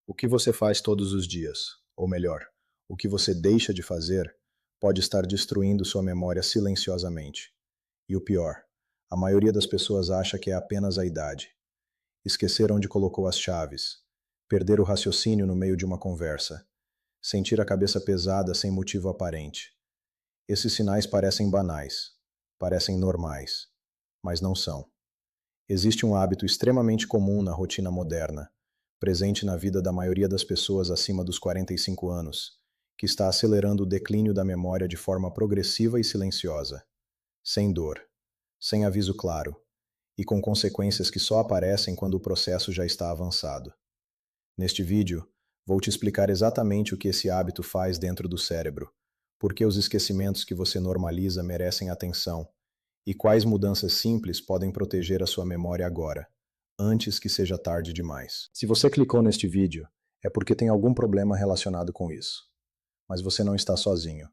O que você faz todos os dias, ou melhor, o que você deixa de fazer, pode estar destruindo sua memória silenciosamente. E o pior, a maioria das pessoas acha que é apenas a idade. Esquecer onde colocou as chaves, perder o raciocínio no meio de uma conversa, sentir a cabeça pesada sem motivo aparente. Esses sinais parecem banais, parecem normais, mas não são. Existe um hábito extremamente comum na rotina moderna, presente na vida da maioria das pessoas acima dos 45 anos, que está acelerando o declínio da memória de forma progressiva e silenciosa, sem dor, sem aviso claro, e com consequências que só aparecem quando o processo já está avançado. Neste vídeo, vou te explicar exatamente o que esse hábito faz dentro do cérebro, por que os esquecimentos que você normaliza merecem atenção e quais mudanças simples podem proteger a sua memória agora, antes que seja tarde demais. Se você clicou neste vídeo, é porque tem algum problema relacionado com isso. Mas você não está sozinho.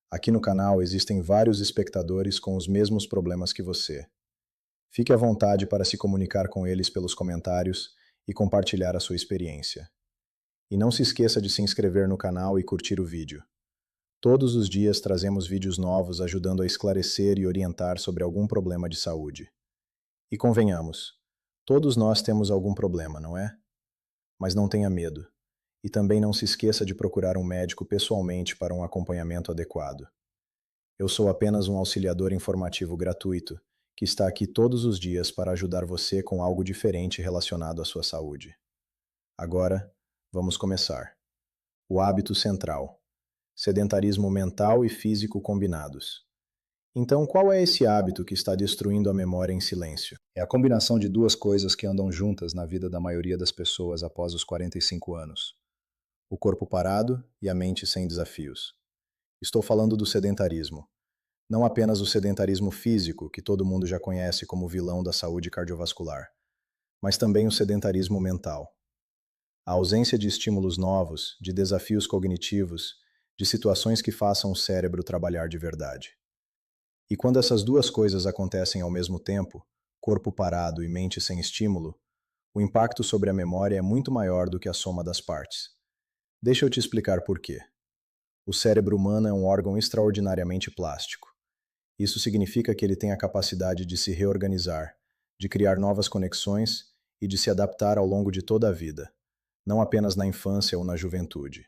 Aqui no canal existem vários espectadores com os mesmos problemas que você. Fique à vontade para se comunicar com eles pelos comentários e compartilhar a sua experiência. E não se esqueça de se inscrever no canal e curtir o vídeo. Todos os dias trazemos vídeos novos ajudando a esclarecer e orientar sobre algum problema de saúde. E convenhamos, todos nós temos algum problema, não é? Mas não tenha medo. E também não se esqueça de procurar um médico pessoalmente para um acompanhamento adequado. Eu sou apenas um auxiliador informativo gratuito, que está aqui todos os dias para ajudar você com algo diferente relacionado à sua saúde. Agora, vamos começar. O hábito central. Sedentarismo mental e físico combinados. Então, qual é esse hábito que está destruindo a memória em silêncio? É a combinação de duas coisas que andam juntas na vida da maioria das pessoas após os 45 anos. O corpo parado e a mente sem desafios. Estou falando do sedentarismo. Não apenas o sedentarismo físico, que todo mundo já conhece como vilão da saúde cardiovascular, mas também o sedentarismo mental. A ausência de estímulos novos, de desafios cognitivos, de situações que façam o cérebro trabalhar de verdade. E quando essas duas coisas acontecem ao mesmo tempo, corpo parado e mente sem estímulo, o impacto sobre a memória é muito maior do que a soma das partes. Deixa eu te explicar por quê. O cérebro humano é um órgão extraordinariamente plástico. Isso significa que ele tem a capacidade de se reorganizar, de criar novas conexões e de se adaptar ao longo de toda a vida, não apenas na infância ou na juventude.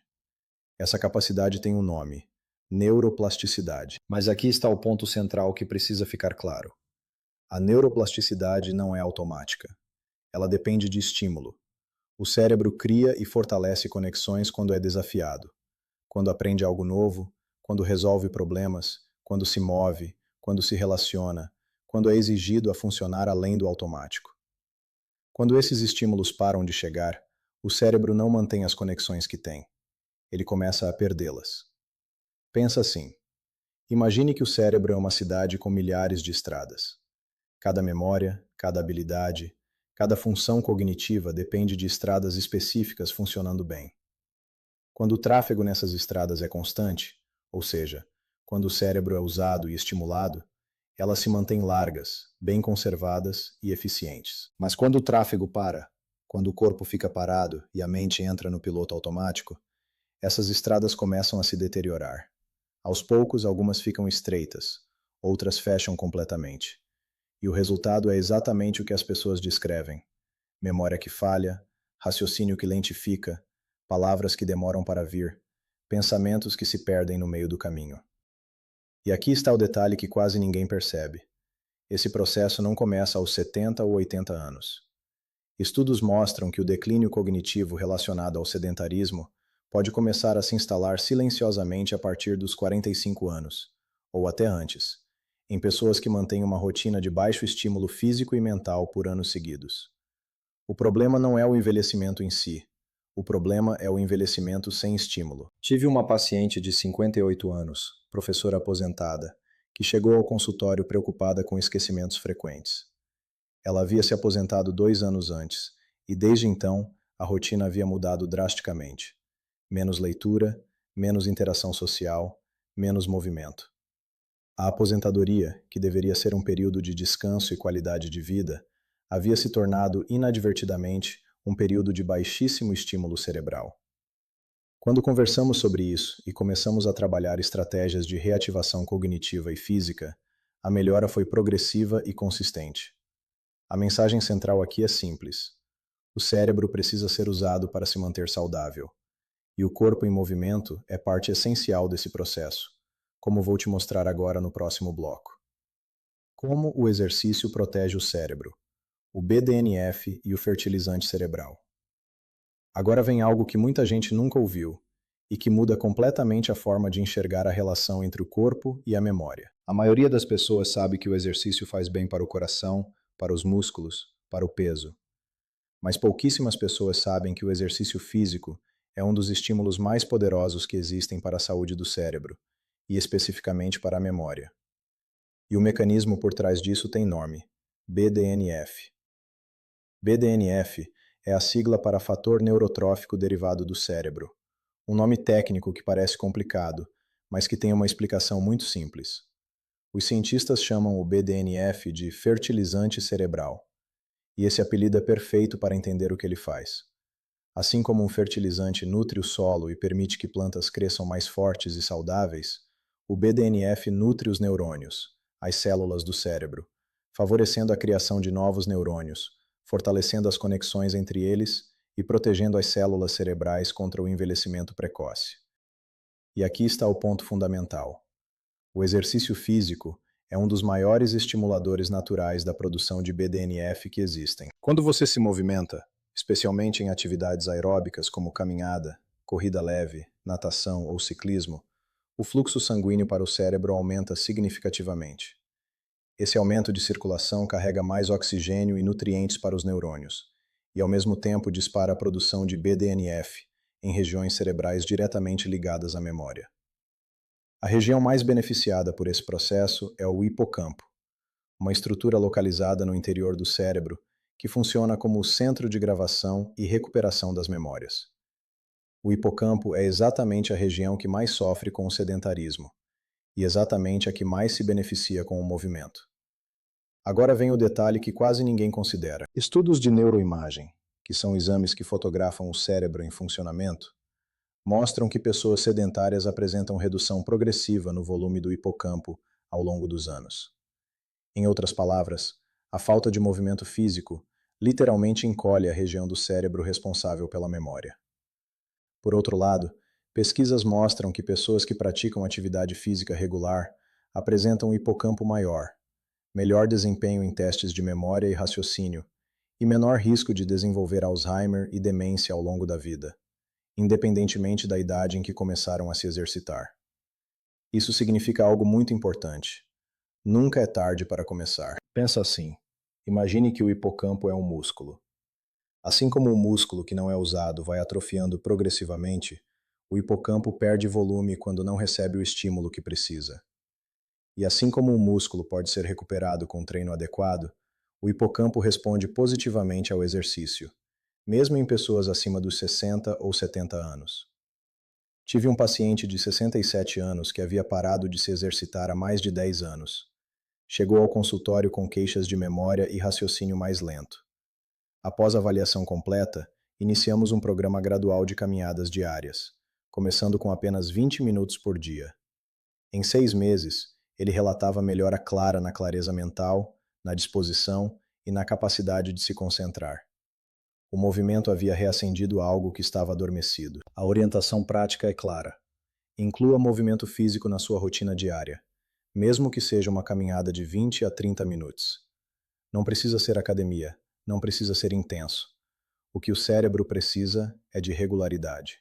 Essa capacidade tem um nome: neuroplasticidade. Mas aqui está o ponto central que precisa ficar claro. A neuroplasticidade não é automática. Ela depende de estímulo. O cérebro cria e fortalece conexões quando é desafiado, quando aprende algo novo, quando resolve problemas, quando se move, quando se relaciona, quando é exigido a funcionar além do automático. Quando esses estímulos param de chegar, o cérebro não mantém as conexões que tem. Ele começa a perdê-las. Pensa assim. Imagine que o cérebro é uma cidade com milhares de estradas. Cada memória, cada habilidade, cada função cognitiva depende de estradas específicas funcionando bem. Quando o tráfego nessas estradas é constante, ou seja, quando o cérebro é usado e estimulado, elas se mantêm largas, bem conservadas e eficientes. Mas quando o tráfego para, quando o corpo fica parado e a mente entra no piloto automático, essas estradas começam a se deteriorar. Aos poucos, algumas ficam estreitas, outras fecham completamente. E o resultado é exatamente o que as pessoas descrevem: memória que falha, raciocínio que lentifica, palavras que demoram para vir, pensamentos que se perdem no meio do caminho. E aqui está o detalhe que quase ninguém percebe. Esse processo não começa aos 70 ou 80 anos. Estudos mostram que o declínio cognitivo relacionado ao sedentarismo pode começar a se instalar silenciosamente a partir dos 45 anos, ou até antes, em pessoas que mantêm uma rotina de baixo estímulo físico e mental por anos seguidos. O problema não é o envelhecimento em si. O problema é o envelhecimento sem estímulo. Tive uma paciente de 58 anos, professora aposentada, que chegou ao consultório preocupada com esquecimentos frequentes. Ela havia se aposentado 2 anos antes, e desde então a rotina havia mudado drasticamente. Menos leitura, menos interação social, menos movimento. A aposentadoria, que deveria ser um período de descanso e qualidade de vida, havia se tornado inadvertidamente um período de baixíssimo estímulo cerebral. Quando conversamos sobre isso e começamos a trabalhar estratégias de reativação cognitiva e física, a melhora foi progressiva e consistente. A mensagem central aqui é simples. O cérebro precisa ser usado para se manter saudável, e o corpo em movimento é parte essencial desse processo, como vou te mostrar agora no próximo bloco. Como o exercício protege o cérebro, o BDNF e o fertilizante cerebral. Agora vem algo que muita gente nunca ouviu e que muda completamente a forma de enxergar a relação entre o corpo e a memória. A maioria das pessoas sabe que o exercício faz bem para o coração, para os músculos, para o peso. Mas pouquíssimas pessoas sabem que o exercício físico é um dos estímulos mais poderosos que existem para a saúde do cérebro, e especificamente para a memória. E o mecanismo por trás disso tem nome: BDNF. BDNF é a sigla para fator neurotrófico derivado do cérebro, um nome técnico que parece complicado, mas que tem uma explicação muito simples. Os cientistas chamam o BDNF de fertilizante cerebral, e esse apelido é perfeito para entender o que ele faz. Assim como um fertilizante nutre o solo e permite que plantas cresçam mais fortes e saudáveis, o BDNF nutre os neurônios, as células do cérebro, favorecendo a criação de novos neurônios, fortalecendo as conexões entre eles e protegendo as células cerebrais contra o envelhecimento precoce. E aqui está o ponto fundamental. O exercício físico é um dos maiores estimuladores naturais da produção de BDNF que existem. Quando você se movimenta, especialmente em atividades aeróbicas como caminhada, corrida leve, natação ou ciclismo, o fluxo sanguíneo para o cérebro aumenta significativamente. Esse aumento de circulação carrega mais oxigênio e nutrientes para os neurônios, e ao mesmo tempo dispara a produção de BDNF em regiões cerebrais diretamente ligadas à memória. A região mais beneficiada por esse processo é o hipocampo, uma estrutura localizada no interior do cérebro que funciona como o centro de gravação e recuperação das memórias. O hipocampo é exatamente a região que mais sofre com o sedentarismo, e exatamente a que mais se beneficia com o movimento. Agora vem o detalhe que quase ninguém considera. Estudos de neuroimagem, que são exames que fotografam o cérebro em funcionamento, mostram que pessoas sedentárias apresentam redução progressiva no volume do hipocampo ao longo dos anos. Em outras palavras, a falta de movimento físico literalmente encolhe a região do cérebro responsável pela memória. Por outro lado, pesquisas mostram que pessoas que praticam atividade física regular apresentam um hipocampo maior, melhor desempenho em testes de memória e raciocínio, e menor risco de desenvolver Alzheimer e demência ao longo da vida, independentemente da idade em que começaram a se exercitar. Isso significa algo muito importante. Nunca é tarde para começar. Pensa assim: imagine que o hipocampo é um músculo. Assim como o músculo que não é usado vai atrofiando progressivamente, o hipocampo perde volume quando não recebe o estímulo que precisa. E assim como o músculo pode ser recuperado com um treino adequado, o hipocampo responde positivamente ao exercício, mesmo em pessoas acima dos 60 ou 70 anos. Tive um paciente de 67 anos que havia parado de se exercitar há mais de 10 anos. Chegou ao consultório com queixas de memória e raciocínio mais lento. Após a avaliação completa, iniciamos um programa gradual de caminhadas diárias, começando com apenas 20 minutos por dia. Em 6 meses, ele relatava melhora clara na clareza mental, na disposição e na capacidade de se concentrar. O movimento havia reacendido algo que estava adormecido. A orientação prática é clara. Inclua movimento físico na sua rotina diária, mesmo que seja uma caminhada de 20 a 30 minutos. Não precisa ser academia, não precisa ser intenso. O que o cérebro precisa é de regularidade.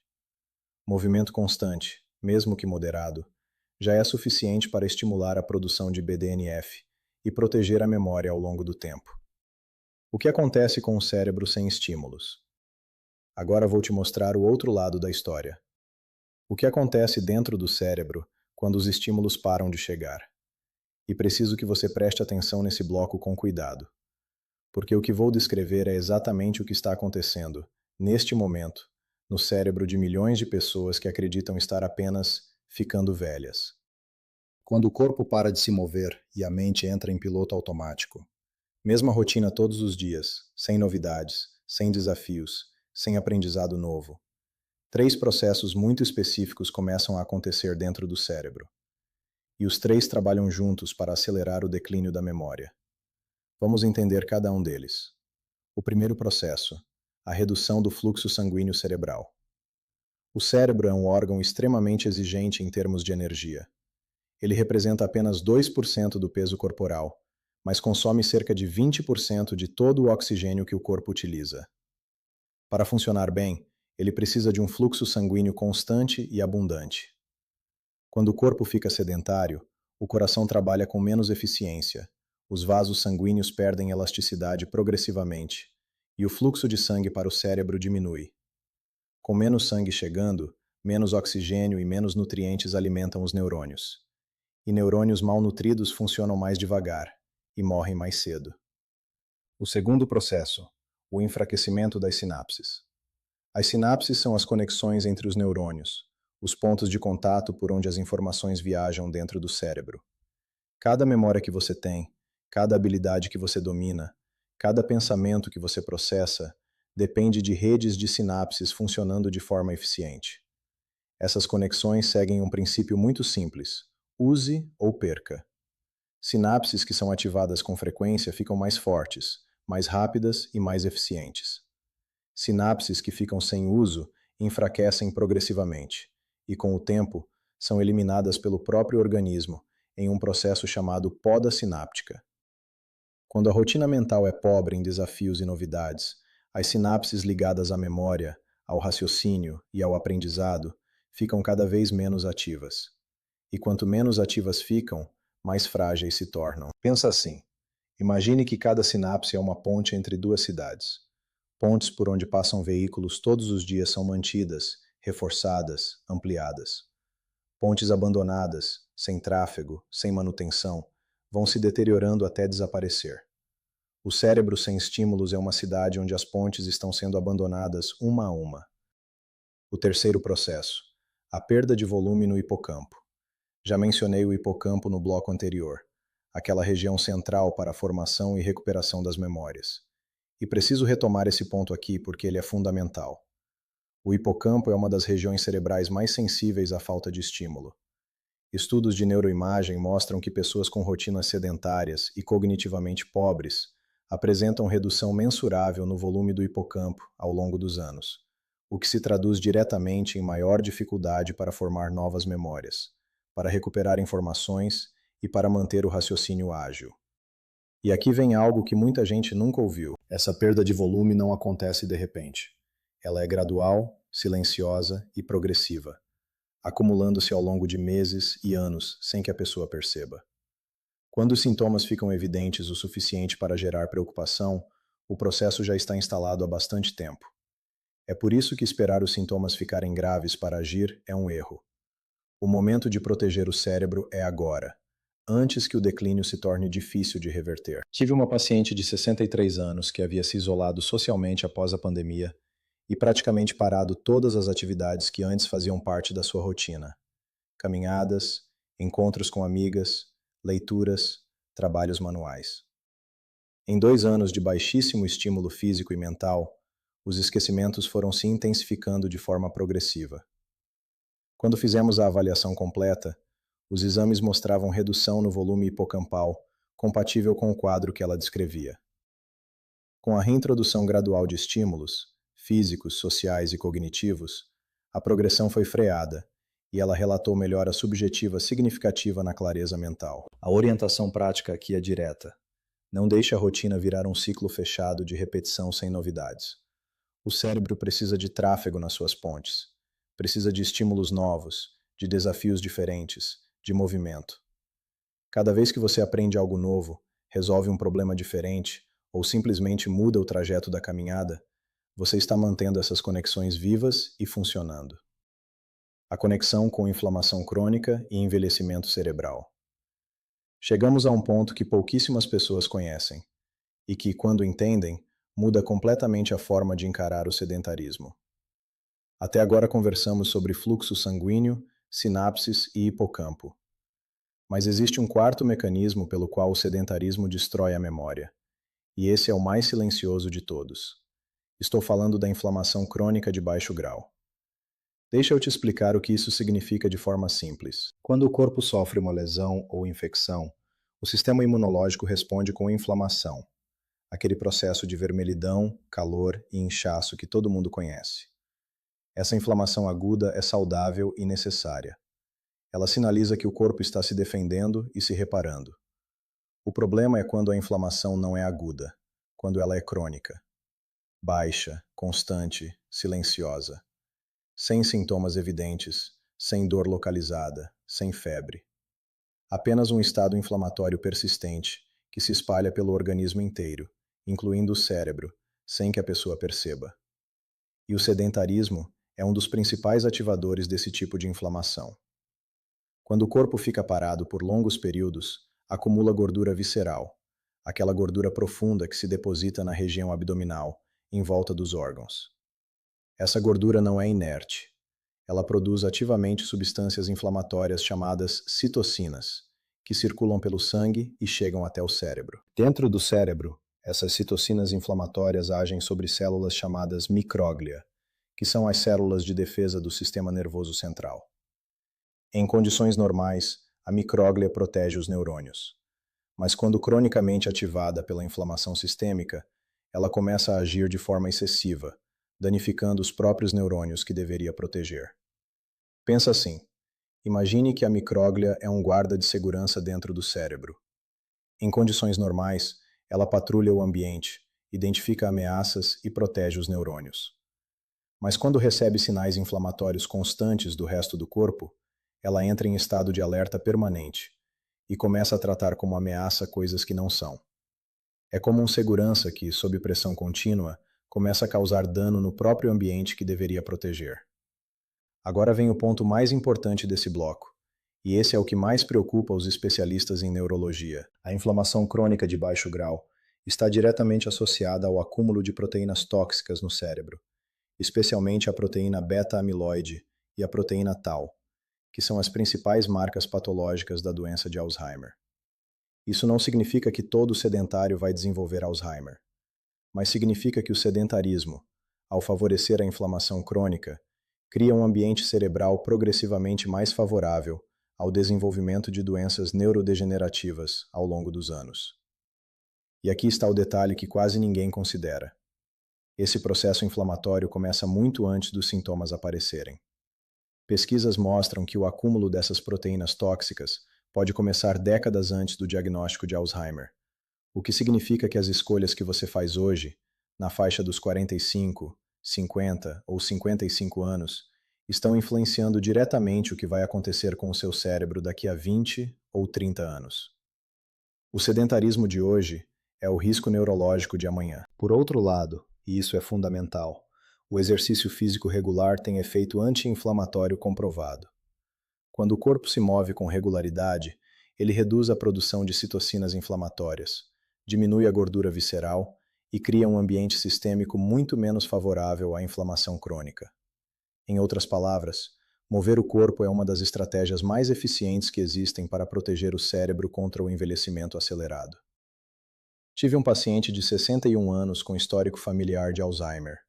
Movimento constante, mesmo que moderado, já é suficiente para estimular a produção de BDNF e proteger a memória ao longo do tempo. O que acontece com o cérebro sem estímulos? Agora vou te mostrar o outro lado da história. O que acontece dentro do cérebro quando os estímulos param de chegar? E preciso que você preste atenção nesse bloco com cuidado, porque o que vou descrever é exatamente o que está acontecendo, neste momento, no cérebro de milhões de pessoas que acreditam estar apenas ficando velhas. Quando o corpo para de se mover e a mente entra em piloto automático, mesma rotina todos os dias, sem novidades, sem desafios, sem aprendizado novo. Três processos muito específicos começam a acontecer dentro do cérebro, e os três trabalham juntos para acelerar o declínio da memória. Vamos entender cada um deles. O primeiro processo, a redução do fluxo sanguíneo cerebral. O cérebro é um órgão extremamente exigente em termos de energia. Ele representa apenas 2% do peso corporal, mas consome cerca de 20% de todo o oxigênio que o corpo utiliza. Para funcionar bem, ele precisa de um fluxo sanguíneo constante e abundante. Quando o corpo fica sedentário, o coração trabalha com menos eficiência, os vasos sanguíneos perdem elasticidade progressivamente, e o fluxo de sangue para o cérebro diminui. Com menos sangue chegando, menos oxigênio e menos nutrientes alimentam os neurônios. E neurônios mal nutridos funcionam mais devagar e morrem mais cedo. O segundo processo, o enfraquecimento das sinapses. As sinapses são as conexões entre os neurônios, os pontos de contato por onde as informações viajam dentro do cérebro. Cada memória que você tem, cada habilidade que você domina, cada pensamento que você processa, depende de redes de sinapses funcionando de forma eficiente. Essas conexões seguem um princípio muito simples: use ou perca. Sinapses que são ativadas com frequência ficam mais fortes, mais rápidas e mais eficientes. Sinapses que ficam sem uso enfraquecem progressivamente e, com o tempo, são eliminadas pelo próprio organismo em um processo chamado poda sináptica. Quando a rotina mental é pobre em desafios e novidades, as sinapses ligadas à memória, ao raciocínio e ao aprendizado ficam cada vez menos ativas. E quanto menos ativas ficam, mais frágeis se tornam. Pensa assim: imagine que cada sinapse é uma ponte entre duas cidades. Pontes por onde passam veículos todos os dias são mantidas, reforçadas, ampliadas. Pontes abandonadas, sem tráfego, sem manutenção, vão se deteriorando até desaparecer. O cérebro sem estímulos é uma cidade onde as pontes estão sendo abandonadas uma a uma. O terceiro processo, a perda de volume no hipocampo. Já mencionei o hipocampo no bloco anterior, aquela região central para a formação e recuperação das memórias. E preciso retomar esse ponto aqui porque ele é fundamental. O hipocampo é uma das regiões cerebrais mais sensíveis à falta de estímulo. Estudos de neuroimagem mostram que pessoas com rotinas sedentárias e cognitivamente pobres apresentam redução mensurável no volume do hipocampo ao longo dos anos, o que se traduz diretamente em maior dificuldade para formar novas memórias, para recuperar informações e para manter o raciocínio ágil. E aqui vem algo que muita gente nunca ouviu. Essa perda de volume não acontece de repente. Ela é gradual, silenciosa e progressiva, acumulando-se ao longo de meses e anos sem que a pessoa perceba. Quando os sintomas ficam evidentes o suficiente para gerar preocupação, o processo já está instalado há bastante tempo. É por isso que esperar os sintomas ficarem graves para agir é um erro. O momento de proteger o cérebro é agora, antes que o declínio se torne difícil de reverter. Tive uma paciente de 63 anos que havia se isolado socialmente após a pandemia e praticamente parado todas as atividades que antes faziam parte da sua rotina. Caminhadas, encontros com amigas, leituras, trabalhos manuais. Em 2 anos de baixíssimo estímulo físico e mental, os esquecimentos foram se intensificando de forma progressiva. Quando fizemos a avaliação completa, os exames mostravam redução no volume hipocampal, compatível com o quadro que ela descrevia. Com a reintrodução gradual de estímulos, físicos, sociais e cognitivos, a progressão foi freada e ela relatou melhora subjetiva significativa na clareza mental. A orientação prática aqui é direta. Não deixe a rotina virar um ciclo fechado de repetição sem novidades. O cérebro precisa de tráfego nas suas pontes. Precisa de estímulos novos, de desafios diferentes, de movimento. Cada vez que você aprende algo novo, resolve um problema diferente ou simplesmente muda o trajeto da caminhada, você está mantendo essas conexões vivas e funcionando. A conexão com inflamação crônica e envelhecimento cerebral. Chegamos a um ponto que pouquíssimas pessoas conhecem e que, quando entendem, muda completamente a forma de encarar o sedentarismo. Até agora conversamos sobre fluxo sanguíneo, sinapses e hipocampo. Mas existe um quarto mecanismo pelo qual o sedentarismo destrói a memória, e esse é o mais silencioso de todos. Estou falando da inflamação crônica de baixo grau. Deixa eu te explicar o que isso significa de forma simples. Quando o corpo sofre uma lesão ou infecção, o sistema imunológico responde com inflamação, aquele processo de vermelhidão, calor e inchaço que todo mundo conhece. Essa inflamação aguda é saudável e necessária. Ela sinaliza que o corpo está se defendendo e se reparando. O problema é quando a inflamação não é aguda, quando ela é crônica, baixa, constante, silenciosa, sem sintomas evidentes, sem dor localizada, sem febre. Apenas um estado inflamatório persistente que se espalha pelo organismo inteiro, incluindo o cérebro, sem que a pessoa perceba. E o sedentarismo é um dos principais ativadores desse tipo de inflamação. Quando o corpo fica parado por longos períodos, acumula gordura visceral, aquela gordura profunda que se deposita na região abdominal, em volta dos órgãos. Essa gordura não é inerte. Ela produz ativamente substâncias inflamatórias chamadas citocinas, que circulam pelo sangue e chegam até o cérebro. Dentro do cérebro, essas citocinas inflamatórias agem sobre células chamadas micróglia, que são as células de defesa do sistema nervoso central. Em condições normais, a micróglia protege os neurônios. Mas quando cronicamente ativada pela inflamação sistêmica, ela começa a agir de forma excessiva, danificando os próprios neurônios que deveria proteger. Pensa assim: imagine que a micróglia é um guarda de segurança dentro do cérebro. Em condições normais, ela patrulha o ambiente, identifica ameaças e protege os neurônios. Mas quando recebe sinais inflamatórios constantes do resto do corpo, ela entra em estado de alerta permanente e começa a tratar como ameaça coisas que não são. É como um segurança que, sob pressão contínua, começa a causar dano no próprio ambiente que deveria proteger. Agora vem o ponto mais importante desse bloco, e esse é o que mais preocupa os especialistas em neurologia. A inflamação crônica de baixo grau está diretamente associada ao acúmulo de proteínas tóxicas no cérebro, especialmente a proteína beta-amiloide e a proteína tau, que são as principais marcas patológicas da doença de Alzheimer. Isso não significa que todo sedentário vai desenvolver Alzheimer, mas significa que o sedentarismo, ao favorecer a inflamação crônica, cria um ambiente cerebral progressivamente mais favorável ao desenvolvimento de doenças neurodegenerativas ao longo dos anos. E aqui está o detalhe que quase ninguém considera. Esse processo inflamatório começa muito antes dos sintomas aparecerem. Pesquisas mostram que o acúmulo dessas proteínas tóxicas pode começar décadas antes do diagnóstico de Alzheimer, o que significa que as escolhas que você faz hoje, na faixa dos 45, 50 ou 55 anos, estão influenciando diretamente o que vai acontecer com o seu cérebro daqui a 20 ou 30 anos. O sedentarismo de hoje é o risco neurológico de amanhã. Por outro lado, e isso é fundamental, o exercício físico regular tem efeito anti-inflamatório comprovado. Quando o corpo se move com regularidade, ele reduz a produção de citocinas inflamatórias, diminui a gordura visceral e cria um ambiente sistêmico muito menos favorável à inflamação crônica. Em outras palavras, mover o corpo é uma das estratégias mais eficientes que existem para proteger o cérebro contra o envelhecimento acelerado. Tive um paciente de 61 anos com histórico familiar de Alzheimer.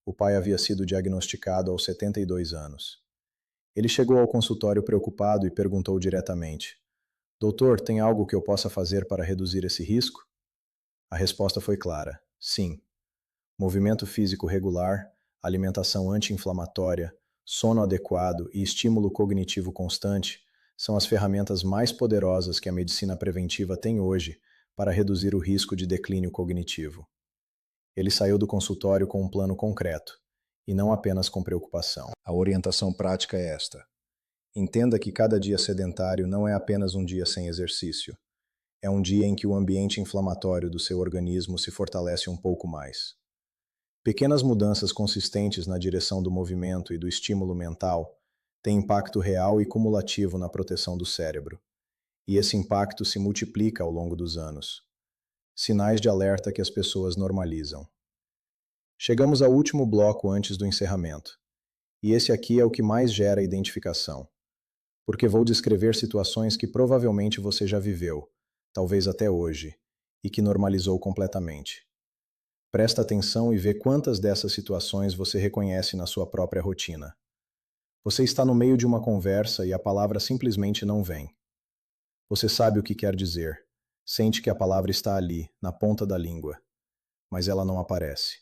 O pai havia sido diagnosticado aos 72 anos. Ele chegou ao consultório preocupado e perguntou diretamente: Doutor, tem algo que eu possa fazer para reduzir esse risco? A resposta foi clara: sim. Movimento físico regular, alimentação anti-inflamatória, sono adequado e estímulo cognitivo constante são as ferramentas mais poderosas que a medicina preventiva tem hoje para reduzir o risco de declínio cognitivo. Ele saiu do consultório com um plano concreto, e não apenas com preocupação. A orientação prática é esta: entenda que cada dia sedentário não é apenas um dia sem exercício. É um dia em que o ambiente inflamatório do seu organismo se fortalece um pouco mais. Pequenas mudanças consistentes na direção do movimento e do estímulo mental têm impacto real e cumulativo na proteção do cérebro, e esse impacto se multiplica ao longo dos anos. Sinais de alerta que as pessoas normalizam. Chegamos ao último bloco antes do encerramento, e esse aqui é o que mais gera identificação, porque vou descrever situações que provavelmente você já viveu, talvez até hoje, e que normalizou completamente. Presta atenção e vê quantas dessas situações você reconhece na sua própria rotina. Você está no meio de uma conversa e a palavra simplesmente não vem. Você sabe o que quer dizer. Sente que a palavra está ali, na ponta da língua, mas ela não aparece.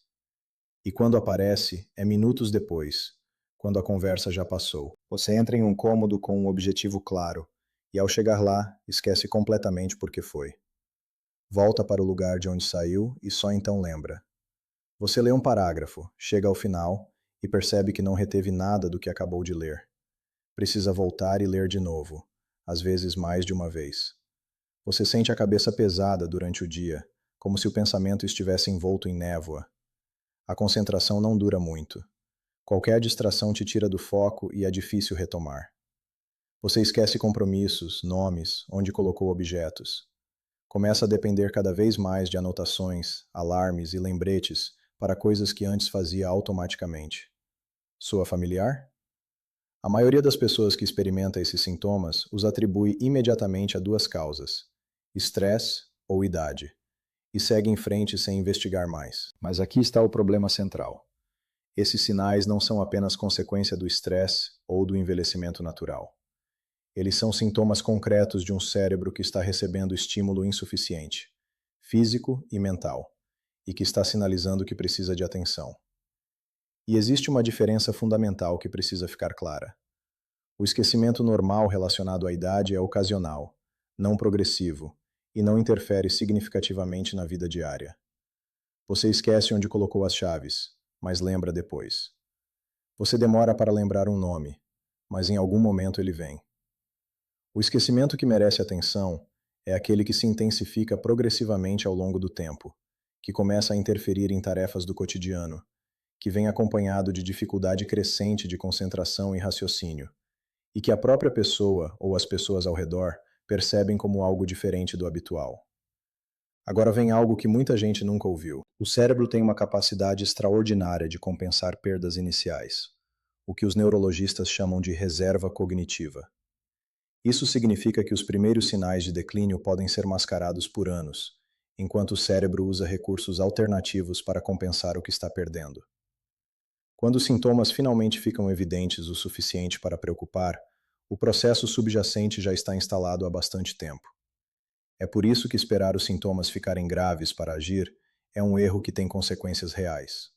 E quando aparece, é minutos depois, quando a conversa já passou. Você entra em um cômodo com um objetivo claro, e ao chegar lá, esquece completamente por que foi. Volta para o lugar de onde saiu e só então lembra. Você lê um parágrafo, chega ao final e percebe que não reteve nada do que acabou de ler. Precisa voltar e ler de novo, às vezes mais de uma vez. Você sente a cabeça pesada durante o dia, como se o pensamento estivesse envolto em névoa. A concentração não dura muito. Qualquer distração te tira do foco e é difícil retomar. Você esquece compromissos, nomes, onde colocou objetos. Começa a depender cada vez mais de anotações, alarmes e lembretes para coisas que antes fazia automaticamente. Soa familiar? A maioria das pessoas que experimenta esses sintomas os atribui imediatamente a duas causas: estresse ou idade, e segue em frente sem investigar mais. Mas aqui está o problema central. Esses sinais não são apenas consequência do estresse ou do envelhecimento natural. Eles são sintomas concretos de um cérebro que está recebendo estímulo insuficiente, físico e mental, e que está sinalizando que precisa de atenção. E existe uma diferença fundamental que precisa ficar clara. O esquecimento normal relacionado à idade é ocasional, não progressivo, e não interfere significativamente na vida diária. Você esquece onde colocou as chaves, mas lembra depois. Você demora para lembrar um nome, mas em algum momento ele vem. O esquecimento que merece atenção é aquele que se intensifica progressivamente ao longo do tempo, que começa a interferir em tarefas do cotidiano, que vem acompanhado de dificuldade crescente de concentração e raciocínio, e que a própria pessoa ou as pessoas ao redor percebem como algo diferente do habitual. Agora vem algo que muita gente nunca ouviu. O cérebro tem uma capacidade extraordinária de compensar perdas iniciais, o que os neurologistas chamam de reserva cognitiva. Isso significa que os primeiros sinais de declínio podem ser mascarados por anos, enquanto o cérebro usa recursos alternativos para compensar o que está perdendo. Quando os sintomas finalmente ficam evidentes o suficiente para preocupar, o processo subjacente já está instalado há bastante tempo. É por isso que esperar os sintomas ficarem graves para agir é um erro que tem consequências reais.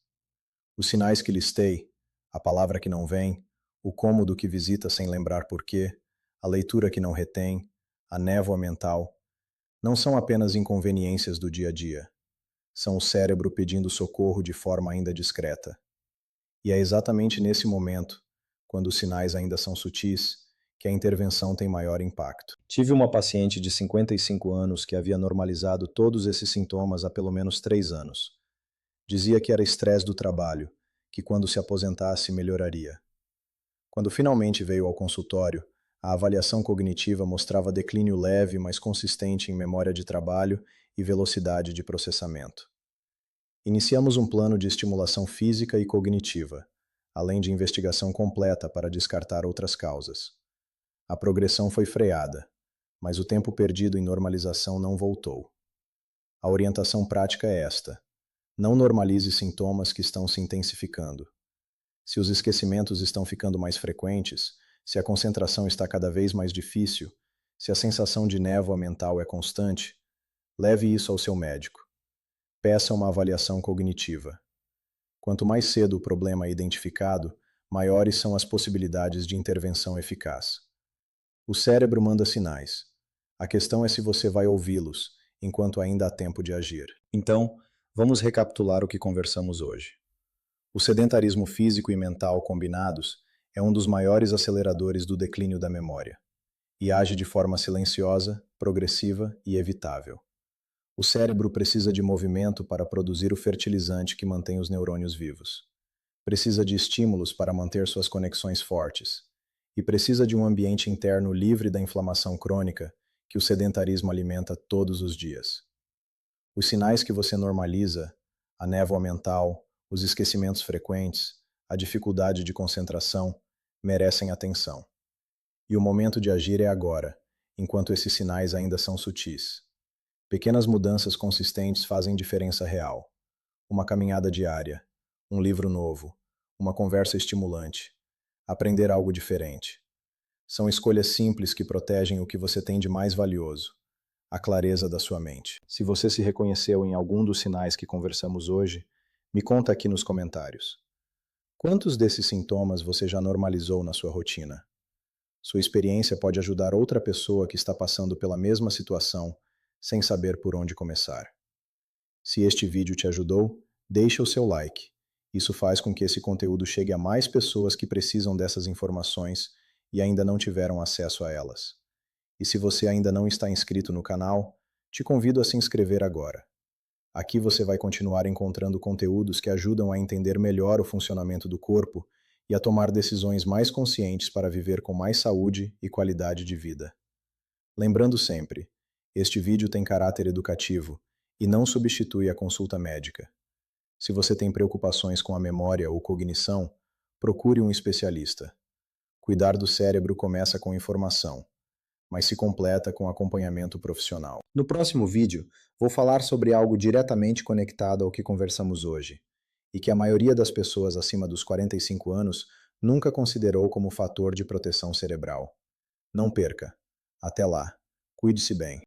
Os sinais que listei, a palavra que não vem, o cômodo que visita sem lembrar porquê, a leitura que não retém, a névoa mental, não são apenas inconveniências do dia a dia. São o cérebro pedindo socorro de forma ainda discreta. E é exatamente nesse momento, quando os sinais ainda são sutis, que a intervenção tem maior impacto. Tive uma paciente de 55 anos que havia normalizado todos esses sintomas há pelo menos 3 anos. Dizia que era estresse do trabalho, que quando se aposentasse melhoraria. Quando finalmente veio ao consultório, a avaliação cognitiva mostrava declínio leve, mas consistente em memória de trabalho e velocidade de processamento. Iniciamos um plano de estimulação física e cognitiva, além de investigação completa para descartar outras causas. A progressão foi freada, mas o tempo perdido em normalização não voltou. A orientação prática é esta: não normalize sintomas que estão se intensificando. Se os esquecimentos estão ficando mais frequentes, se a concentração está cada vez mais difícil, se a sensação de névoa mental é constante, leve isso ao seu médico. Peça uma avaliação cognitiva. Quanto mais cedo o problema é identificado, maiores são as possibilidades de intervenção eficaz. O cérebro manda sinais. A questão é se você vai ouvi-los, enquanto ainda há tempo de agir. Então, vamos recapitular o que conversamos hoje. O sedentarismo físico e mental combinados é um dos maiores aceleradores do declínio da memória, e age de forma silenciosa, progressiva e evitável. O cérebro precisa de movimento para produzir o fertilizante que mantém os neurônios vivos. Precisa de estímulos para manter suas conexões fortes. E precisa de um ambiente interno livre da inflamação crônica que o sedentarismo alimenta todos os dias. Os sinais que você normaliza, a névoa mental, os esquecimentos frequentes, a dificuldade de concentração, merecem atenção. E o momento de agir é agora, enquanto esses sinais ainda são sutis. Pequenas mudanças consistentes fazem diferença real. uma caminhada diária, um livro novo, uma conversa estimulante, aprender algo diferente. São escolhas simples que protegem o que você tem de mais valioso, a clareza da sua mente. Se você se reconheceu em algum dos sinais que conversamos hoje, me conta aqui nos comentários. Quantos desses sintomas você já normalizou na sua rotina? Sua experiência pode ajudar outra pessoa que está passando pela mesma situação, sem saber por onde começar. Se este vídeo te ajudou, deixa o seu like. Isso faz com que esse conteúdo chegue a mais pessoas que precisam dessas informações e ainda não tiveram acesso a elas. E se você ainda não está inscrito no canal, te convido a se inscrever agora. Aqui você vai continuar encontrando conteúdos que ajudam a entender melhor o funcionamento do corpo e a tomar decisões mais conscientes para viver com mais saúde e qualidade de vida. Lembrando sempre, este vídeo tem caráter educativo e não substitui a consulta médica. Se você tem preocupações com a memória ou cognição, procure um especialista. Cuidar do cérebro começa com informação, mas se completa com acompanhamento profissional. No próximo vídeo, vou falar sobre algo diretamente conectado ao que conversamos hoje, e que a maioria das pessoas acima dos 45 anos nunca considerou como fator de proteção cerebral. Não perca! Até lá! Cuide-se bem!